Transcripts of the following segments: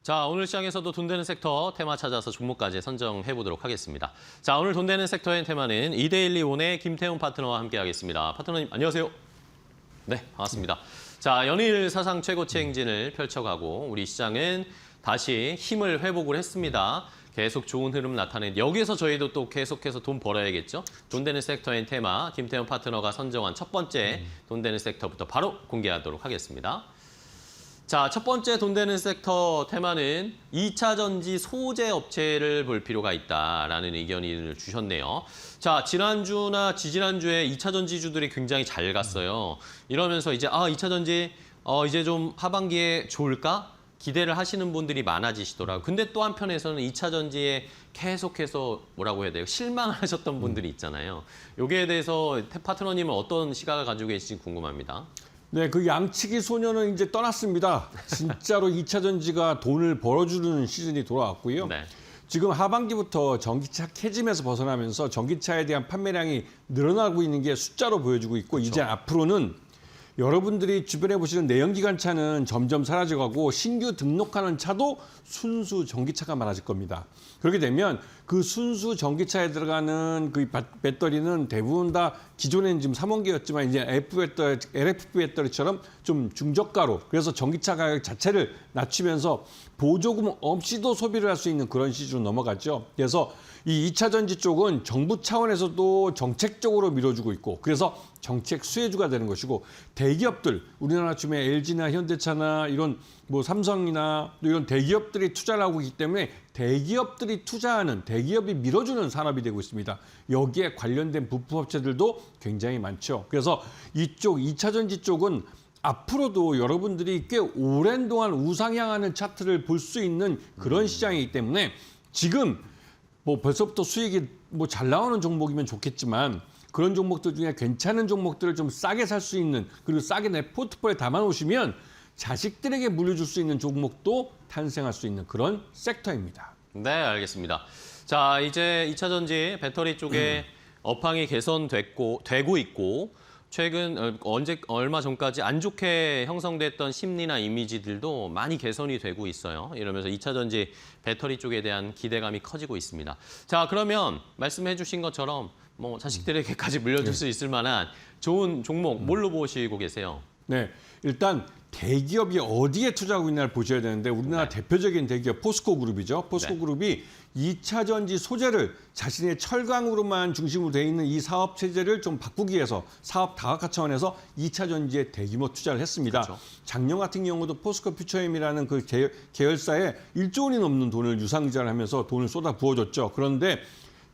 자, 오늘 시장에서도 돈 되는 섹터 테마 찾아서 종목까지 선정해 보도록 하겠습니다. 자, 오늘 돈 되는 섹터의 테마는 이데일리온의 김태훈 파트너와 함께하겠습니다. 파트너님, 안녕하세요. 네, 반갑습니다. 자, 연일 사상 최고치 행진을 펼쳐가고 우리 시장은 다시 힘을 회복을 했습니다. 계속 좋은 흐름 나타낸 여기에서 저희도 또 계속해서 돈 벌어야겠죠. 돈 되는 섹터의 테마 김태훈 파트너가 선정한 첫 번째 돈 되는 섹터부터 바로 공개하도록 하겠습니다. 자, 첫 번째 돈 되는 섹터 테마는 2차 전지 소재 업체를 볼 필요가 있다라는 의견을 주셨네요. 자, 지난주나 지지난주에 2차 전지주들이 굉장히 잘 갔어요. 이러면서 이제 2차 전지 이제 좀 하반기에 좋을까? 기대를 하시는 분들이 많아지시더라고요. 근데 또 한편에서는 2차 전지에 계속해서 뭐라고 해야 돼요? 실망하셨던 분들이 있잖아요. 여기에 대해서 파트너님은 어떤 시각을 가지고 계신지 궁금합니다. 네, 그 양치기 소녀는 이제 떠났습니다. 진짜로 2차 전지가 돈을 벌어주는 시즌이 돌아왔고요. 네. 지금 하반기부터 전기차 캐짐에서 벗어나면서 전기차에 대한 판매량이 늘어나고 있는 게 숫자로 보여주고 있고 그렇죠. 이제 앞으로는 여러분들이 주변에 보시는 내연기관차는 점점 사라져가고 신규 등록하는 차도 순수 전기차가 많아질 겁니다. 그렇게 되면 그 순수 전기차에 들어가는 그 배터리는 대부분 다 기존에는 지금 3원계였지만 이제 LFP 배터리처럼 좀 중저가로 그래서 전기차 가격 자체를 낮추면서 보조금 없이도 소비를 할 수 있는 그런 시기로 넘어갔죠. 그래서 이 2차 전지 쪽은 정부 차원에서도 정책적으로 밀어주고 있고 그래서 정책 수혜주가 되는 것이고 대기업들 우리나라 쯤에 LG나 현대차나 이런 뭐 삼성이나 이런 대기업들이 투자를 하고 있기 때문에 대기업들이 투자하는 대기업이 밀어주는 산업이 되고 있습니다. 여기에 관련된 부품업체들도 굉장히 많죠. 그래서 이쪽 2차 전지 쪽은 앞으로도 여러분들이 꽤 오랜 동안 우상향하는 차트를 볼 수 있는 그런 시장이기 때문에 지금 뭐 벌써부터 수익이 뭐 잘 나오는 종목이면 좋겠지만 그런 종목들 중에 괜찮은 종목들을 좀 싸게 살 수 있는 그리고 싸게 내 포트폴리오에 담아놓으시면 자식들에게 물려줄 수 있는 종목도 탄생할 수 있는 그런 섹터입니다. 네, 알겠습니다. 자, 이제 2차 전지 배터리 쪽에 업황이 개선되고 있고 최근 얼마 전까지 안 좋게 형성됐던 심리나 이미지들도 많이 개선이 되고 있어요. 이러면서 2차 전지 배터리 쪽에 대한 기대감이 커지고 있습니다. 자, 그러면 말씀해 주신 것처럼 뭐 자식들에게까지 물려줄 수 있을 만한 좋은 종목 뭘로 보시고 계세요? 네, 일단 대기업이 어디에 투자하고 있나를 보셔야 되는데 우리나라 대표적인 대기업 포스코 그룹이죠. 포스코 그룹이 2차 전지 소재를 자신의 철강으로만 중심으로 돼 있는 이 사업 체제를 좀 바꾸기 위해서 사업 다각화 차원에서 2차 전지에 대규모 투자를 했습니다. 그렇죠. 작년 같은 경우도 포스코 퓨처엠이라는 그 계열사에 1조 원이 넘는 돈을 유상증자를 하면서 돈을 쏟아 부어줬죠. 그런데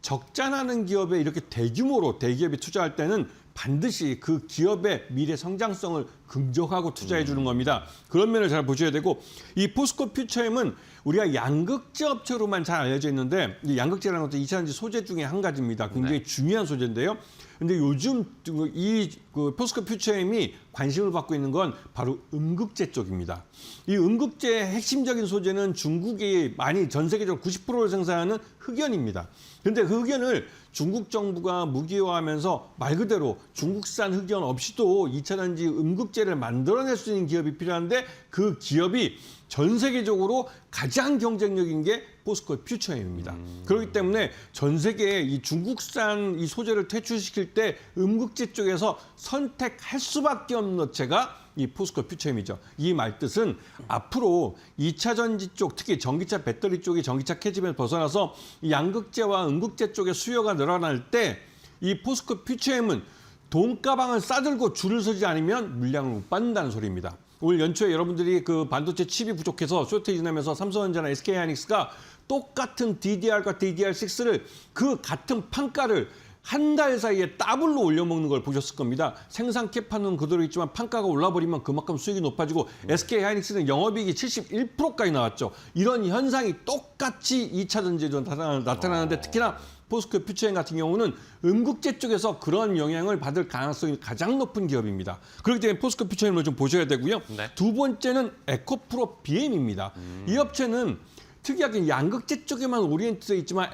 적자나는 기업에 이렇게 대규모로 대기업이 투자할 때는 반드시 그 기업의 미래 성장성을 긍정하고 투자해 주는 겁니다. 그런 면을 잘 보셔야 되고 이 포스코 퓨처엠은 우리가 양극재 업체로만 잘 알려져 있는데 이 양극재라는 것도 2차 전지 소재 중에 한 가지입니다. 굉장히 중요한 소재인데요. 근데 요즘 이 포스코 퓨처엠이 관심을 받고 있는 건 바로 음극재 쪽입니다. 이 음극재의 핵심적인 소재는 중국이 많이 전 세계적으로 90%를 생산하는 흑연입니다. 그런데 그 흑연을 중국 정부가 무기화하면서 말 그대로 중국산 흑연 없이도 2차 전지 음극재를 만들어낼 수 있는 기업이 필요한데 그 기업이 전 세계적으로 가장 경쟁력인 게 포스코 퓨처엠입니다. 그렇기 때문에 전 세계에 이 중국산 이 소재를 퇴출시킬 때 음극재 쪽에서 선택할 수밖에 없는 업체가 이 포스코 퓨처엠이죠. 이 말뜻은 앞으로 2차 전지 쪽, 특히 전기차 배터리 쪽이 전기차 캐짐에서 벗어나서 이 양극재와 음극재 쪽의 수요가 늘어날 때 이 포스코 퓨처엠은 돈가방을 싸들고 줄을 서지 않으면 물량을 못 받는다는 소리입니다. 올 연초에 여러분들이 그 반도체 칩이 부족해서 쇼테이지 나면서 삼성전자나 SK하이닉스가 똑같은 DDR과 DDR6를 그 같은 판가를 한 달 사이에 더블로 올려먹는 걸 보셨을 겁니다. 생산 캐파는 그대로 있지만 판가가 올라버리면 그만큼 수익이 높아지고 SK하이닉스는 영업이익이 71%까지 나왔죠. 이런 현상이 똑같이 2차 전지에도 나타나는데 특히나 포스코 퓨처엠 같은 경우는 음극재 쪽에서 그런 영향을 받을 가능성이 가장 높은 기업입니다. 그렇기 때문에 포스코 퓨처엠을 좀 보셔야 되고요. 네. 두 번째는 에코프로 BM입니다. 이 업체는 특이하게 양극재 쪽에만 오리엔트되어 있지만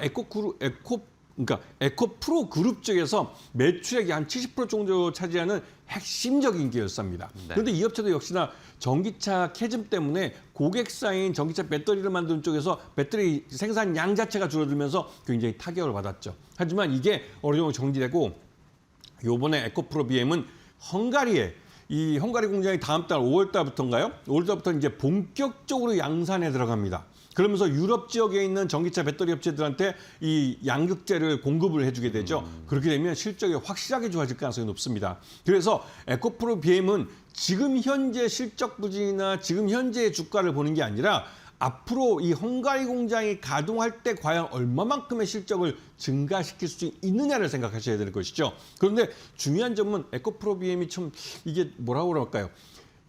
그러니까 에코프로 그룹 쪽에서 매출액이 한 70% 정도 차지하는 핵심적인 계열사입니다. 네. 그런데 이 업체도 역시나 전기차 캐즘 때문에 고객사인 전기차 배터리를 만드는 쪽에서 배터리 생산량 자체가 줄어들면서 굉장히 타격을 받았죠. 하지만 이게 어느 정도 정리되고 요번에 에코프로 BM은 헝가리에 이 헝가리 공장이 다음 달 5월 달부터인가요? 5월 달부터 이제 본격적으로 양산에 들어갑니다. 그러면서 유럽 지역에 있는 전기차 배터리 업체들한테 이 양극재를 공급을 해주게 되죠. 그렇게 되면 실적이 확실하게 좋아질 가능성이 높습니다. 그래서 에코프로 BM은 지금 현재 실적 부진이나 지금 현재의 주가를 보는 게 아니라 앞으로 이 헝가리 공장이 가동할 때 과연 얼마만큼의 실적을 증가시킬 수 있느냐를 생각하셔야 되는 것이죠. 그런데 중요한 점은 에코프로 BM이 참 이게 뭐라고 그럴까요?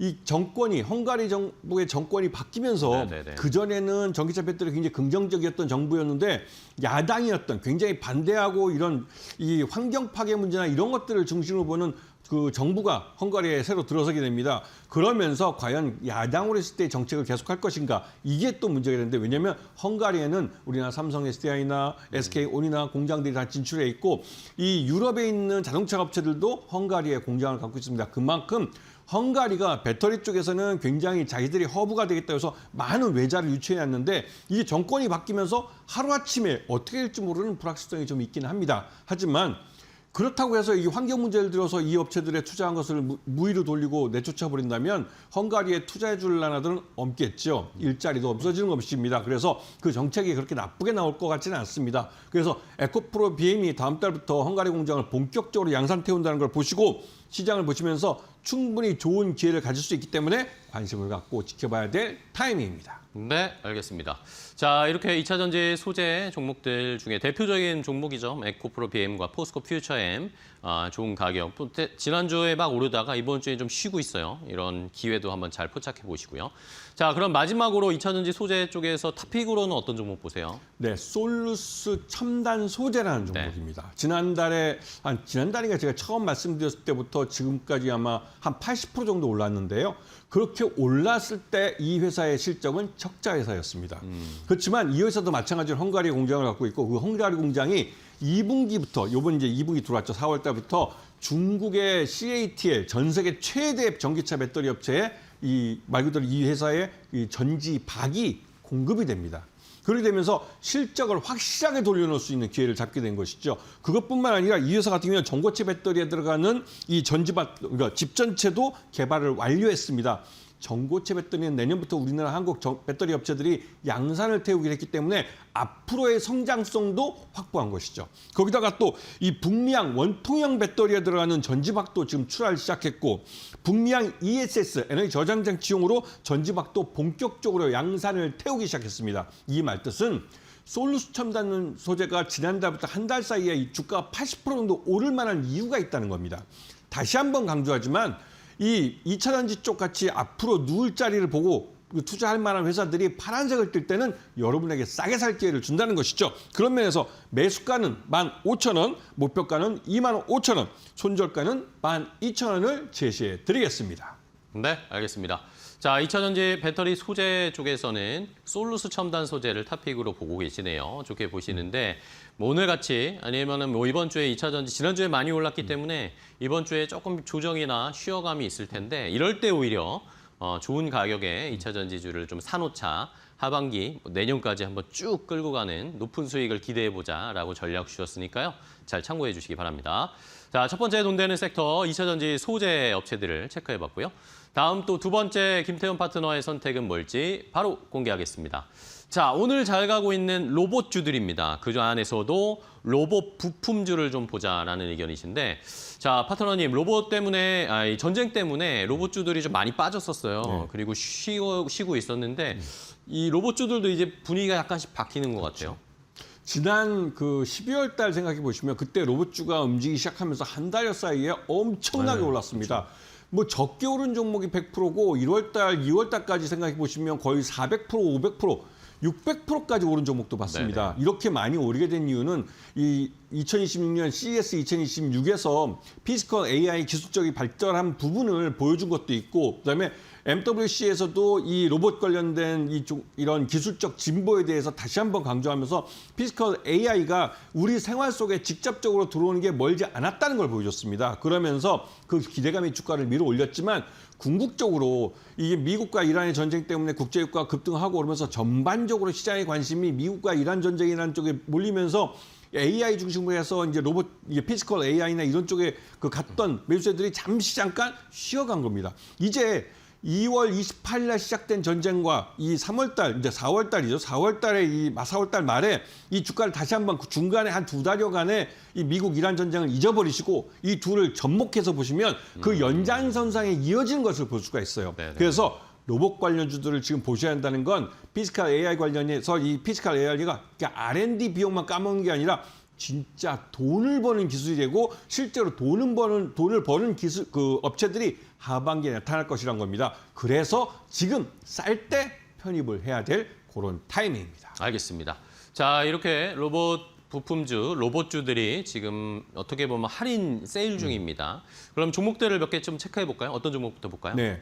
이 정권이 헝가리 정부의 정권이 바뀌면서 네네네. 그전에는 전기차 배터리 굉장히 긍정적이었던 정부였는데 야당이었던 굉장히 반대하고 이런 이 환경 파괴 문제나 이런 것들을 중심으로 보는 그 정부가 헝가리에 새로 들어서게 됩니다. 그러면서 과연 야당으로 있을 때 정책을 계속할 것인가 이게 또 문제가 되는데 왜냐하면 헝가리에는 우리나라 삼성 SDI나 SK온이나 공장들이 다 진출해 있고 이 유럽에 있는 자동차 업체들도 헝가리에 공장을 갖고 있습니다. 그만큼 헝가리가 배터리 쪽에서는 굉장히 자기들이 허브가 되겠다 해서 많은 외자를 유치해놨는데 이게 정권이 바뀌면서 하루아침에 어떻게 될지 모르는 불확실성이 좀 있기는 합니다. 하지만 그렇다고 해서 이 환경 문제를 들어서 이 업체들의 투자한 것을 무위로 돌리고 내쫓아버린다면 헝가리에 투자해줄 나라들은 없겠죠. 일자리도 없어지는 것입니다. 그래서 그 정책이 그렇게 나쁘게 나올 것 같지는 않습니다. 그래서 에코프로 BM이 다음 달부터 헝가리 공장을 본격적으로 양산 태운다는 걸 보시고 시장을 보시면서 충분히 좋은 기회를 가질 수 있기 때문에 관심을 갖고 지켜봐야 될 타이밍입니다. 네, 알겠습니다. 자, 이렇게 2차 전지 소재 종목들 중에 대표적인 종목이죠. 에코프로 BM과 포스코 퓨처엠. 좋은 가격. 지난주에 막 오르다가 이번 주에 좀 쉬고 있어요. 이런 기회도 한번 잘 포착해 보시고요. 자, 그럼 마지막으로 2차 전지 소재 쪽에서 탑픽으로는 어떤 종목 보세요? 네, 솔루스 첨단 소재라는 종목입니다. 지난달인가 제가 처음 말씀드렸을 때부터 지금까지 아마 한 80% 정도 올랐는데요. 그렇게 올랐을 때 이 회사의 실적은 적자 회사였습니다. 그렇지만 이 회사도 마찬가지로 헝가리 공장을 갖고 있고 그 헝가리 공장이 2분기부터 이번 이제 2분기 들어왔죠. 4월 달부터 중국의 CATL 전 세계 최대 전기차 배터리 업체에 말 그대로 이 회사의 이 전지박이 공급이 됩니다. 그렇게 되면서 실적을 확실하게 돌려놓을 수 있는 기회를 잡게 된 것이죠. 그것뿐만 아니라 이 회사 같은 경우는 전고체 배터리에 들어가는 이 그러니까 집 전체도 개발을 완료했습니다. 전고체 배터리는 내년부터 우리나라 한국 배터리 업체들이 양산을 태우기로 했기 때문에 앞으로의 성장성도 확보한 것이죠. 거기다가 또 이 북미양 원통형 배터리에 들어가는 전지박도 지금 출하를 시작했고 북미양 ESS 에너지 저장 장치용으로 전지박도 본격적으로 양산을 태우기 시작했습니다. 이 말뜻은 솔루스 첨단 소재가 지난달부터 한 달 사이에 이 주가가 80% 정도 오를 만한 이유가 있다는 겁니다. 다시 한번 강조하지만 이 2차 전지 쪽 같이 앞으로 누울 자리를 보고 투자할 만한 회사들이 파란색을 뜰 때는 여러분에게 싸게 살 기회를 준다는 것이죠. 그런 면에서 매수가는 15,000원, 목표가는 25,000원, 손절가는 12,000원을 제시해 드리겠습니다. 네, 알겠습니다. 자, 2차 전지 배터리 소재 쪽에서는 솔루스 첨단 소재를 탑픽으로 보고 계시네요. 좋게 보시는데 오늘같이 아니면은 이번 주에 2차 전지 지난주에 많이 올랐기 때문에 이번 주에 조금 조정이나 쉬어감이 있을 텐데 이럴 때 오히려 좋은 가격에 2차 전지주를 좀 사놓자 하반기 내년까지 한번 쭉 끌고 가는 높은 수익을 기대해보자라고 전략 주셨으니까요. 잘 참고해 주시기 바랍니다. 자, 첫 번째 돈 되는 섹터 2차 전지 소재 업체들을 체크해봤고요. 다음 또 두 번째 김태훈 파트너의 선택은 뭘지 바로 공개하겠습니다. 자, 오늘 잘 가고 있는 로봇주들입니다. 그 안에서도 로봇 부품주를 좀 보자라는 의견이신데 자, 파트너님, 로봇 때문에, 전쟁 때문에 로봇주들이 좀 많이 빠졌었어요. 네. 그리고 쉬고 있었는데 이 로봇주들도 이제 분위기가 약간씩 바뀌는 것 같아요. 지난 그 12월 달 생각해 보시면 그때 로봇주가 움직이기 시작하면서 한 달여 사이에 엄청나게 올랐습니다. 그렇죠. 뭐 적게 오른 종목이 100%고 1월 달, 2월 달까지 생각해 보시면 거의 400%, 500% 600%까지 오른 종목도 봤습니다. 이렇게 많이 오르게 된 이유는 이 2026년 CES 2026에서 피지컬 AI 기술적인 발전한 부분을 보여준 것도 있고, 그다음에 MWC에서도 이 로봇 관련된 이런 기술적 진보에 대해서 다시 한번 강조하면서 피지컬 AI가 우리 생활 속에 직접적으로 들어오는 게 멀지 않았다는 걸 보여줬습니다. 그러면서 그 기대감이 주가를 밀어 올렸지만 궁극적으로 이게 미국과 이란의 전쟁 때문에 국제유가가 급등하고 오르면서 전반적으로 시장의 관심이 미국과 이란 전쟁이라는 쪽에 몰리면서 AI 중심으로 해서 이제 로봇, 이게 피지컬 AI나 이런 쪽에 그 갔던 매수세들이 잠시 잠깐 쉬어간 겁니다. 이제 2월 28일 날 시작된 전쟁과 이 3월 달, 이제 4월 달이죠. 4월 달에 4월 달 말에 이 주가를 다시 한번 그 중간에 한 2달여간의 이 미국 이란 전쟁을 잊어버리시고 이 둘을 접목해서 보시면 그 연장선상에 이어지는 것을 볼 수가 있어요. 네네. 그래서 로봇 관련주들을 지금 보셔야 한다는 건 피지컬 AI 관련해서 이 피지컬 AI가 R&D 비용만 까먹는 게 아니라 진짜 돈을 버는 기술이 되고 실제로 돈을 버는 기술 그 업체들이 하반기에 나타날 것이란 겁니다. 그래서 지금 쌀 때 편입을 해야 될 그런 타이밍입니다. 알겠습니다. 자, 이렇게 로봇 부품주, 로봇주들이 지금 어떻게 보면 할인 세일 중입니다. 그럼 종목들을 몇 개 좀 체크해 볼까요? 어떤 종목부터 볼까요? 네.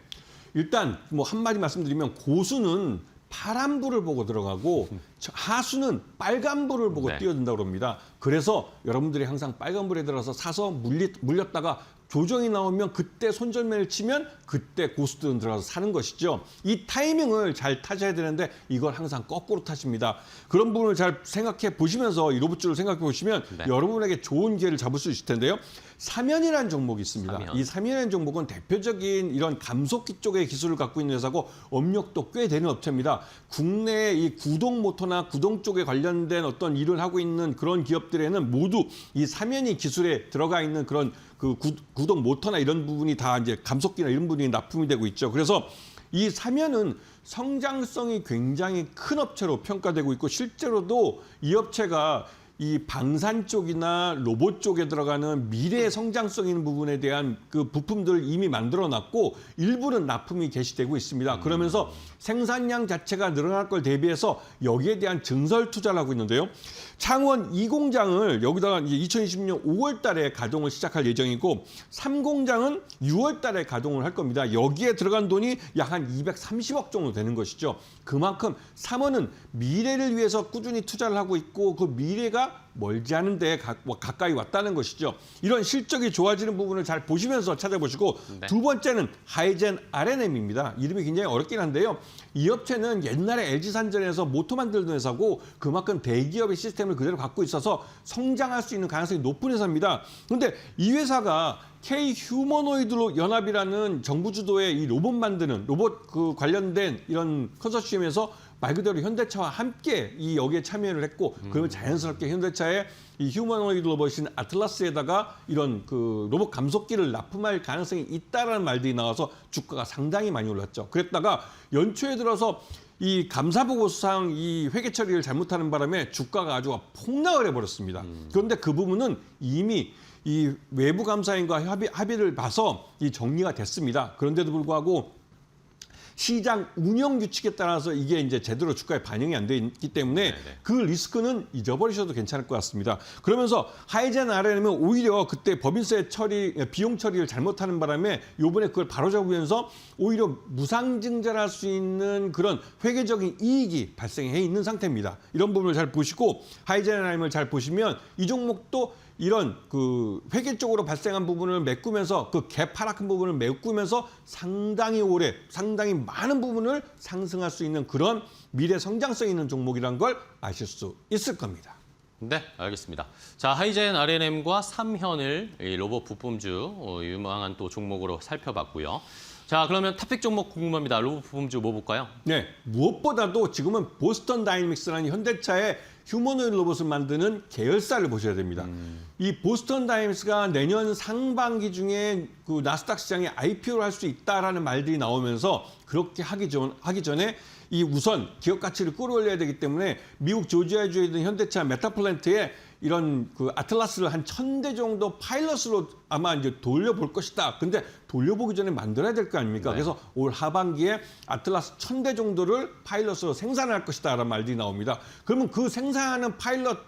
일단 뭐 한마디 말씀드리면 고수는 파란불을 보고 들어가고 하수는 빨간불을 보고 네. 뛰어든다고 합니다. 그래서 여러분들이 항상 빨간불에 들어서 사서 물렸다가 조정이 나오면 그때 손절매를 치면 그때 고수들은 들어가서 사는 것이죠. 이 타이밍을 잘 타셔야 되는데 이걸 항상 거꾸로 타십니다. 그런 부분을 잘 생각해 보시면서 이 로봇주를 생각해 보시면 네. 여러분에게 좋은 기회를 잡을 수 있을 텐데요. 사면이라는 종목이 있습니다. 사면. 이 사면이라는 종목은 대표적인 이런 감속기 쪽의 기술을 갖고 있는 회사고 업력도 꽤 되는 업체입니다. 국내 이 구동 모터나 구동 쪽에 관련된 어떤 일을 하고 있는 그런 기업들에는 모두 이 사면이 기술에 들어가 있는 그런 그 구동 모터나 이런 부분이 다 이제 감속기나 이런 부분이 납품이 되고 있죠. 그래서 이 사면은 성장성이 굉장히 큰 업체로 평가되고 있고 실제로도 이 업체가 이 방산 쪽이나 로봇 쪽에 들어가는 미래의 성장성 있는 부분에 대한 그 부품들을 이미 만들어 놨고 일부는 납품이 개시되고 있습니다. 그러면서 생산량 자체가 늘어날 걸 대비해서 여기에 대한 증설 투자를 하고 있는데요. 창원 2공장을 여기다가 이제 2026년 5월 달에 가동을 시작할 예정이고 3공장은 6월 달에 가동을 할 겁니다. 여기에 들어간 돈이 약 한 230억 정도 되는 것이죠. 그만큼 3원은 미래를 위해서 꾸준히 투자를 하고 있고 그 미래가 멀지 않은데 가까이 왔다는 것이죠. 이런 실적이 좋아지는 부분을 잘 보시면서 찾아보시고 네. 두 번째는 하이젠 R&M입니다. 이름이 굉장히 어렵긴 한데요. 이 업체는 옛날에 LG산전에서 모터 만들던 회사고 그만큼 대기업의 시스템을 그대로 갖고 있어서 성장할 수 있는 가능성이 높은 회사입니다. 그런데 이 회사가 K 휴머노이드 연합이라는 정부 주도의 이 로봇 만드는 로봇 그 관련된 이런 컨소시엄에서 말 그대로 현대차와 함께 이 여기에 참여를 했고 그러면 자연스럽게 현대차의 이 휴머노이드 로봇인 아틀라스에다가 이런 그 로봇 감속기를 납품할 가능성이 있다라는 말들이 나와서 주가가 상당히 많이 올랐죠. 그랬다가 연초에 들어서 이 감사보고서상 이 회계 처리를 잘못하는 바람에 주가가 아주 폭락을 해버렸습니다. 그런데 그 부분은 이미 이 외부 감사인과 합의를 봐서 이 정리가 됐습니다. 그런데도 불구하고 시장 운영 규칙에 따라서 이게 이제 제대로 주가에 반영이 안 돼 있기 때문에 네네. 그 리스크는 잊어버리셔도 괜찮을 것 같습니다. 그러면서 하이젠 RNM은 오히려 그때 법인세 처리, 비용 처리를 잘못하는 바람에 요번에 그걸 바로잡으면서 오히려 무상증자할 수 있는 그런 회계적인 이익이 발생해 있는 상태입니다. 이런 부분을 잘 보시고 하이젠 RNM을 잘 보시면 이 종목도 이런 그 회계 쪽으로 발생한 부분을 메꾸면서 그 갭 하락한 부분을 메꾸면서 상당히 오래, 상당히 많은 부분을 상승할 수 있는 그런 미래 성장성 있는 종목이란 걸 아실 수 있을 겁니다. 네, 알겠습니다. 자, 하이젠 R&M과 삼현을 이 로봇 부품주 유망한 또 종목으로 살펴봤고요. 자, 그러면 탑픽 종목 궁금합니다. 로봇 부품주 뭐 볼까요? 네, 무엇보다도 지금은 보스턴 다이내믹스라는 현대차의 휴머노이드 로봇을 만드는 계열사를 보셔야 됩니다. 이 보스턴 다이내믹스가 내년 상반기 중에 그 나스닥 시장에 IPO를 할 수 있다라는 말들이 나오면서 그렇게 하기 전에 이 우선 기업 가치를 끌어올려야 되기 때문에 미국 조지아주에 있는 현대차 메타플랜트에 이런 그 아틀라스를 한 1,000대 정도 파일럿으로 아마 이제 돌려볼 것이다. 근데 돌려보기 전에 만들어야 될 거 아닙니까? 네. 그래서 올 하반기에 아틀라스 1,000대 정도를 파일럿으로 생산할 것이다라는 말들이 나옵니다. 그러면 그 생산하는 파일럿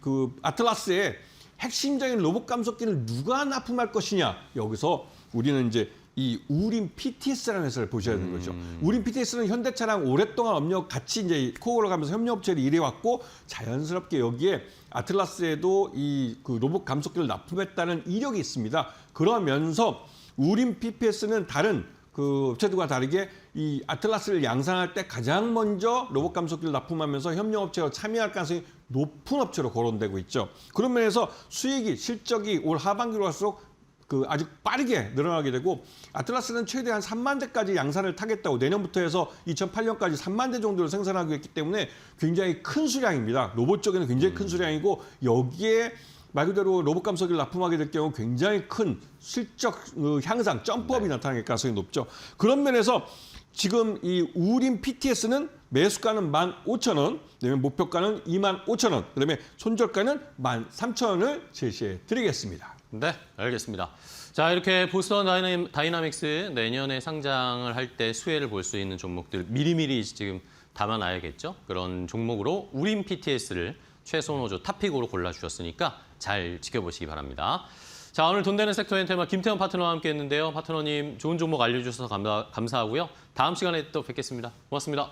그 아틀라스의 핵심적인 로봇 감속기를 누가 납품할 것이냐? 여기서 우리는 이제 이 우림 PTS라는 회사를 보셔야 되는 거죠. 우림 PTS는 현대차랑 오랫동안 같이 이제 코어를 가면서 협력업체를 일해왔고 자연스럽게 여기에 아틀라스에도 이 그 로봇 감속기를 납품했다는 이력이 있습니다. 그러면서 우림 PTS는 다른 그 업체들과 다르게 이 아틀라스를 양산할 때 가장 먼저 로봇 감속기를 납품하면서 협력업체로 참여할 가능성이 높은 업체로 거론되고 있죠. 그런 면에서 수익이 실적이 올 하반기로 갈수록 그 아주 빠르게 늘어나게 되고 아틀라스는 최대 한 3만 대까지 양산을 타겠다고 내년부터 해서 2008년까지 3만 대 정도를 생산하고 있기 때문에 굉장히 큰 수량입니다. 로봇 쪽에는 굉장히 큰 수량이고 여기에 말 그대로 로봇 감속기를 납품하게 될 경우 굉장히 큰 실적 향상, 점프업이 나타날 가능성이 높죠. 그런 면에서 지금 이 우림 PTS는 매수가는 15,000원, 그다음에 목표가는 25,000원, 그다음에 손절가는 13,000원을 제시해 드리겠습니다. 네, 알겠습니다. 자, 이렇게 보스턴 다이나믹스 내년에 상장을 할 때 수혜를 볼 수 있는 종목들 미리미리 지금 담아놔야겠죠. 그런 종목으로 우림 PTS를 최선호조 탑픽으로 골라주셨으니까 잘 지켜보시기 바랍니다. 자, 오늘 돈 되는 섹터의 테마 김태원 파트너와 함께 했는데요. 파트너님 좋은 종목 알려주셔서 감사하고요. 다음 시간에 또 뵙겠습니다. 고맙습니다.